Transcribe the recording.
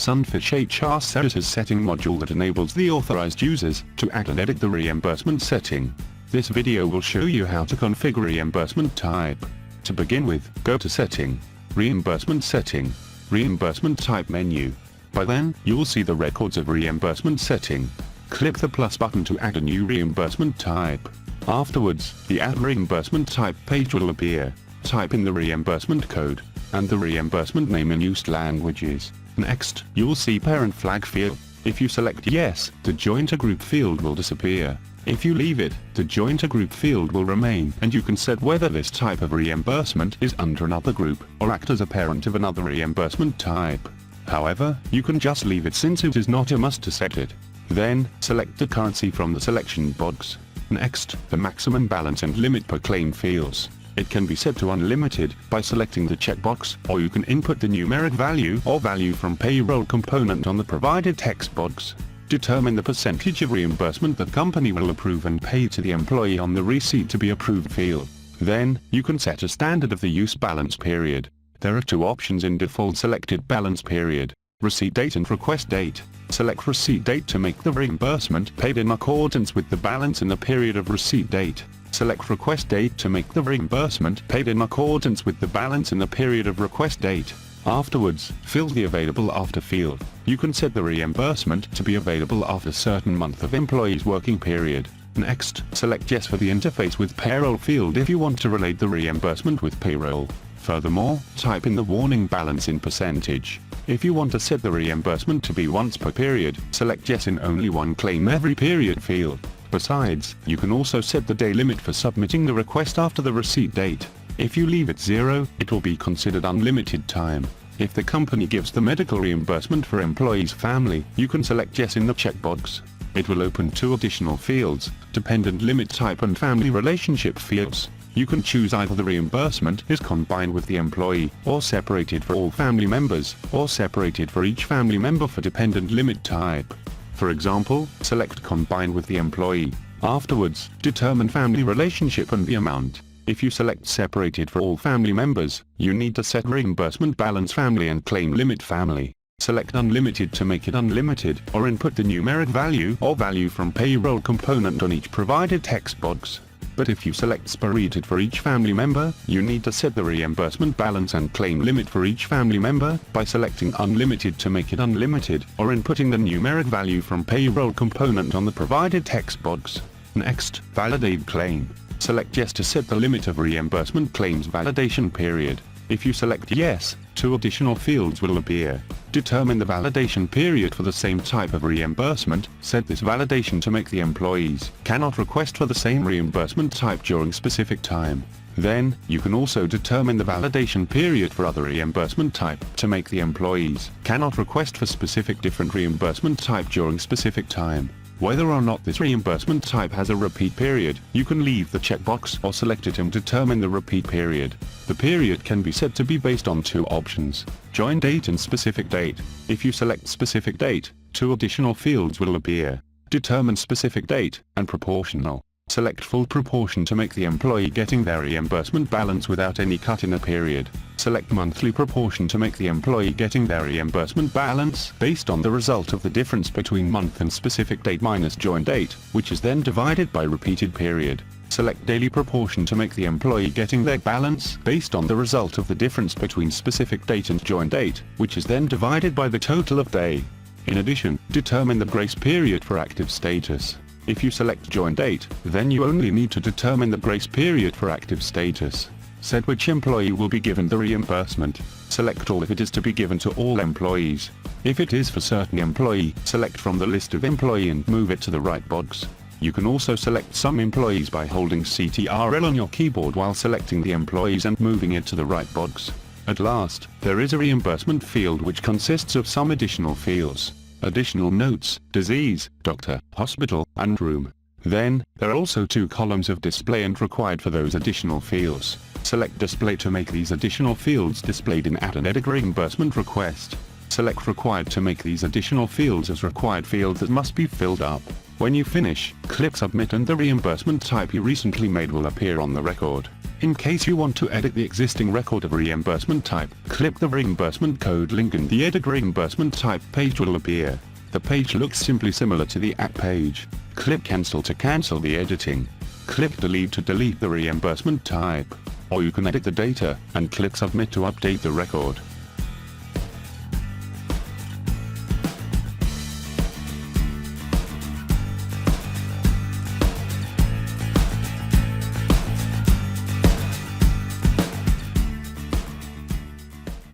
Sunfish HR Services setting module that enables the authorized users to add and edit the reimbursement setting. This video will show you how to configure reimbursement type. To begin with, go to Setting, Reimbursement Setting, Reimbursement Type menu. By then, you'll see the records of reimbursement setting. Click the plus button to add a new reimbursement type. Afterwards, the Add Reimbursement Type page will appear. Type in the reimbursement code and the reimbursement name in used languages. Next, you'll see Parent Flag field. If you select Yes, the Join to Group field will disappear. If you leave it, the Join to Group field will remain, and you can set whether this type of reimbursement is under another group, or act as a parent of another reimbursement type. However, you can just leave it since it is not a must to set it. Then, select the currency from the selection box. Next, the maximum balance and limit per claim fields. It can be set to unlimited by selecting the checkbox, or you can input the numeric value or value from payroll component on the provided text box. Determine the percentage of reimbursement the company will approve and pay to the employee on the receipt to be approved field. Then, you can set a standard of the use balance period. There are two options in default selected balance period: receipt date and request date. Select receipt date to make the reimbursement paid in accordance with the balance in the period of receipt date. Select request date to make the reimbursement paid in accordance with the balance in the period of request date. Afterwards, fill the Available After field. You can set the reimbursement to be available after a certain month of employee's working period. Next, select Yes for the interface with payroll field if you want to relate the reimbursement with payroll. Furthermore, type in the warning balance in percentage. If you want to set the reimbursement to be once per period, select Yes in only one claim every period field. Besides, you can also set the day limit for submitting the request after the receipt date. If you leave it 0, it will be considered unlimited time. If the company gives the medical reimbursement for employee's family, you can select Yes in the checkbox. It will open two additional fields, dependent limit type and family relationship fields. You can choose either the reimbursement is combined with the employee, or separated for all family members, or separated for each family member for dependent limit type. For example, select Combine with the employee. Afterwards, determine family relationship and the amount. If you select Separated for all family members, you need to set reimbursement balance family and claim limit family. Select Unlimited to make it unlimited, or input the numeric value or value from payroll component on each provided text box. But if you select Separated for each family member, you need to set the reimbursement balance and claim limit for each family member by selecting Unlimited to make it unlimited, or inputting the numeric value from payroll component on the provided text box. Next, Validate claim. Select Yes to set the limit of reimbursement claims validation period. If you select Yes, two additional fields will appear. Determine the validation period for the same type of reimbursement. Set this validation to make the employees cannot request for the same reimbursement type during specific time. Then, you can also determine the validation period for other reimbursement type to make the employees cannot request for specific different reimbursement type during specific time. Whether or not this reimbursement type has a repeat period, you can leave the checkbox or select it and determine the repeat period. The period can be set to be based on two options: Join date and specific date. If you select specific date, two additional fields will appear: Determine specific date and proportional. Select full proportion to make the employee getting their reimbursement balance without any cut in a period. Select monthly proportion to make the employee getting their reimbursement balance based on the result of the difference between month and specific date minus join date, which is then divided by repeated period. Select daily proportion to make the employee getting their balance based on the result of the difference between specific date and join date, which is then divided by the total of day. In addition, determine the grace period for active status. If you select Join Date, then you only need to determine the grace period for active status. Set which employee will be given the reimbursement. Select All if it is to be given to all employees. If it is for certain employee, select from the list of employee and move it to the right box. You can also select some employees by holding Ctrl on your keyboard while selecting the employees and moving it to the right box. At last, there is a reimbursement field which consists of some additional fields. Additional notes: disease, doctor, hospital, and room. Then, there are also two columns of display and required for those additional fields. Select Display to make these additional fields displayed in Add and Edit Reimbursement Request. Select Required to make these additional fields as required fields that must be filled up. When you finish, click Submit and the reimbursement type you recently made will appear on the record. In case you want to edit the existing record of reimbursement type, click the reimbursement code link and the Edit Reimbursement Type page will appear. The page looks simply similar to the app page. Click Cancel to cancel the editing. Click Delete to delete the reimbursement type. Or you can edit the data, and click Submit to update the record.